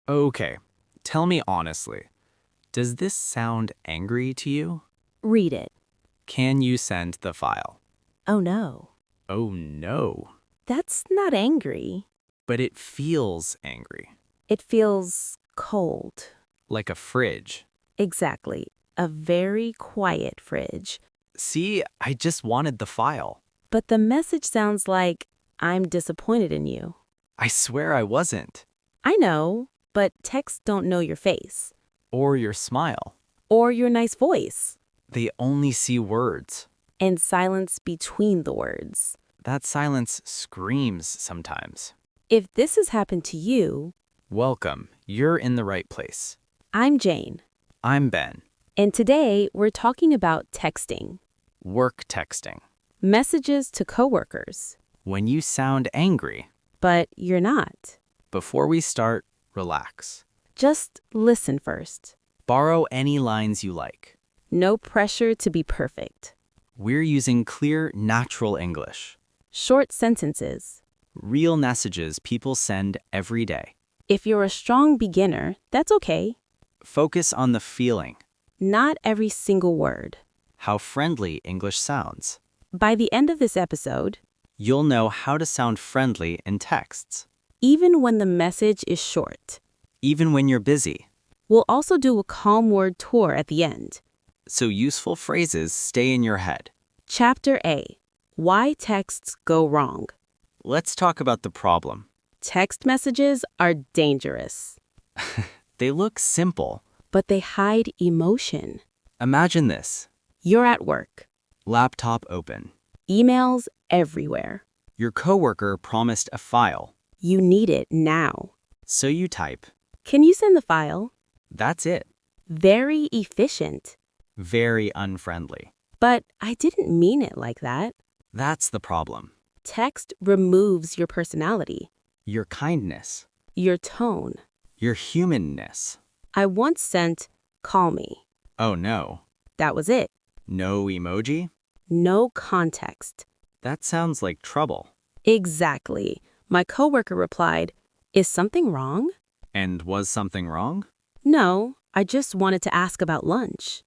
Okay, tell me honestly, does this sound angry to you? Read it. Can you send the file? Oh no. Oh no, That's not angry. but it feels angry, It feels cold. like a fridge. Exactly. A very quiet fridge. See, I just wanted the file. But the message sounds like, I'm disappointed in you. I swear I wasn't. I know, but texts don't know your face. Or your smile. Or your nice voice. They only see words. And silence between the words. That silence screams sometimes. If this has happened to you, Welcome, you're in the right place. I'm Jane. I'm Ben. And today we're talking about texting. Work texting. Messages to coworkers. When you sound angry, But you're not. before we start, relax. Just listen first. Borrow any lines you like. No pressure to be perfect. We're using clear, natural English. Short sentences. Real messages people send every day. If you're a strong beginner, that's okay. Focus on the feeling, Not every single word. how friendly English sounds. By the end of this episode, You'll know how to sound friendly in texts, even when the message is short, even when you're busy. we'll also do a calm word tour at the end. So useful phrases stay in your head. Chapter A. Why texts go wrong. Let's talk about the problem. Text messages are dangerous, They look simple. but they hide emotion. Imagine this. You're at work. Laptop open. Emails everywhere. Your coworker promised a file. You need it now. So you type. Can you send the file? That's it. Very efficient. Very unfriendly. But I didn't mean it like that. That's the problem. Text removes your personality, Your kindness. your tone. Your humanness. I once sent, call me. Oh no. That was it. No emoji? No context. That sounds like trouble. Exactly. My coworker replied, is something wrong? And was something wrong? No, I just wanted to ask about lunch.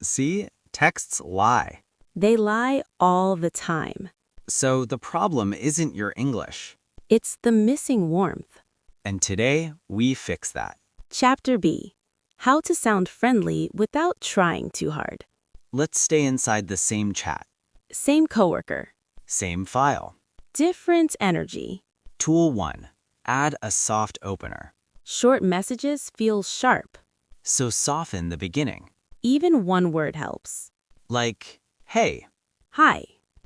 See, texts lie. They lie all the time. So the problem isn't your English. It's the missing warmth. And today, we fix that. Chapter B. How to sound friendly without trying too hard. Let's stay inside the same chat. Same coworker. Same file. Different energy. Tool 1. Add a soft opener. Short messages feel sharp. So soften the beginning. Even one word helps. Like, hey, Hi.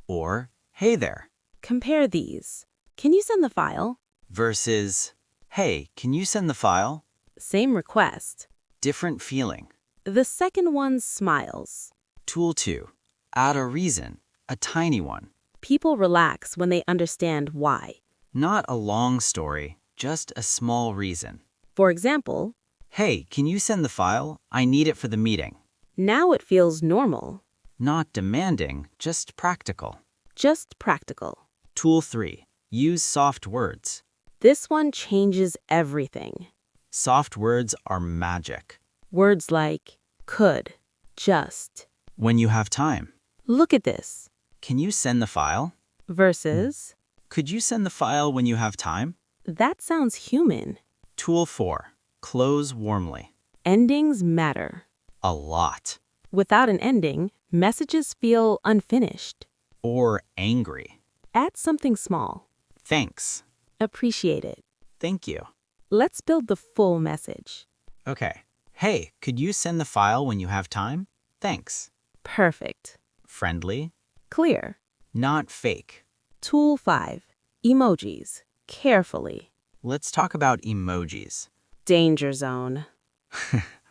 or hey there, Compare these. Can you send the file? versus, hey, can you send the file? Same request. Different feeling. The second one smiles. Tool 2. Add a reason, a tiny one. People relax when they understand why. Not a long story, just a small reason. For example, Hey, can you send the file? I need it for the meeting. now it feels normal. Not demanding, just practical. Just practical. Tool 3. Use soft words. This one changes everything. Soft words are magic. Words like could, just, When you have time. look at this, Can you send the file? versus Could you send the file when you have time? that sounds human. Tool 4. Close warmly. Endings matter. A lot. Without an ending, messages feel unfinished. Or angry. Add something small. Thanks. Appreciate it. Thank you. Let's build the full message. Okay. Hey, could you send the file when you have time? Thanks. Perfect. Friendly. Clear. Not fake. Tool 5. Emojis. Carefully. Let's talk about emojis. Danger zone.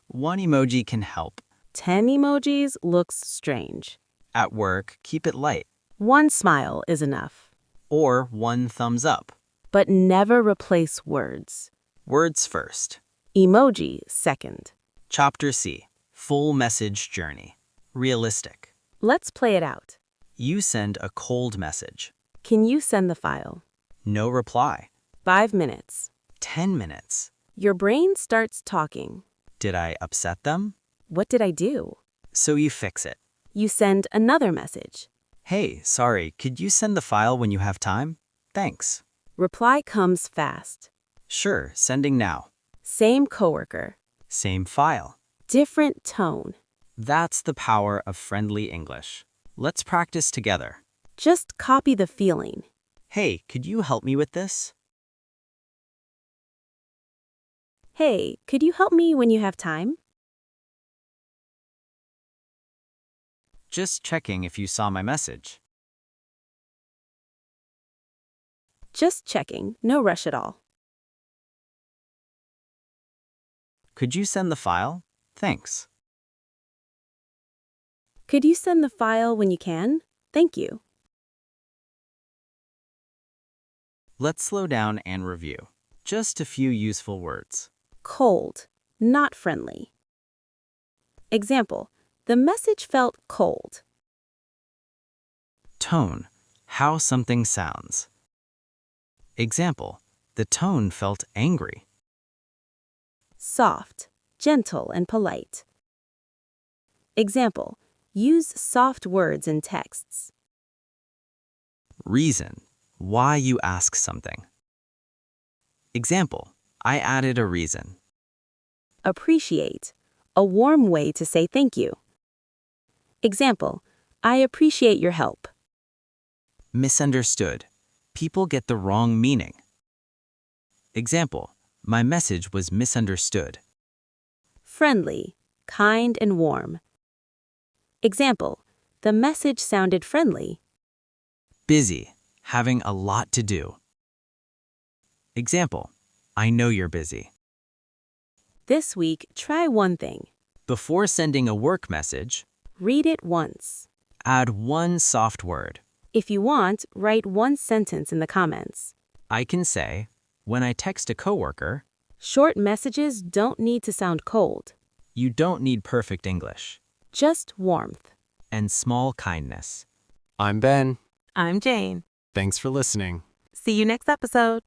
One emoji can help. 10 emojis looks strange. At work, keep it light. One smile is enough. Or one thumbs up. But never replace words. Words first. Emoji second. Chapter C. Full message journey. Realistic. Let's play it out. You send a cold message. Can you send the file? No reply. 5 minutes. 10 minutes. Your brain starts talking. Did I upset them? What did I do? So you fix it. You send another message. Hey, sorry, could you send the file when you have time? Thanks. Reply comes fast. Sure, sending now. Same coworker. Same file. Different tone. That's the power of friendly English. Let's practice together. Just copy the feeling. Hey, could you help me with this? Hey, could you help me when you have time? Just checking if you saw my message. Just checking, no rush at all. Could you send the file? Thanks. Could you send the file when you can? Thank you. Let's slow down and review. Just a few useful words. Cold, not friendly. Example, the message felt cold. Tone, how something sounds. Example, the tone felt angry. Soft, gentle and polite. Example, use soft words in texts. Reason, why you ask something. Example, I added a reason. Appreciate, a warm way to say thank you. Example, I appreciate your help. Misunderstood, people get the wrong meaning. Example, my message was misunderstood. Friendly, kind and warm. Example, the message sounded friendly. Busy, having a lot to do. Example, I know you're busy. This week, try one thing. Before sending a work message, Read it once. add one soft word. If you want, write one sentence in the comments. I can say, when I text a coworker, Short messages don't need to sound cold. you don't need perfect English Just warmth. and small kindness. I'm Ben. I'm Jane. Thanks for listening. See you next episode.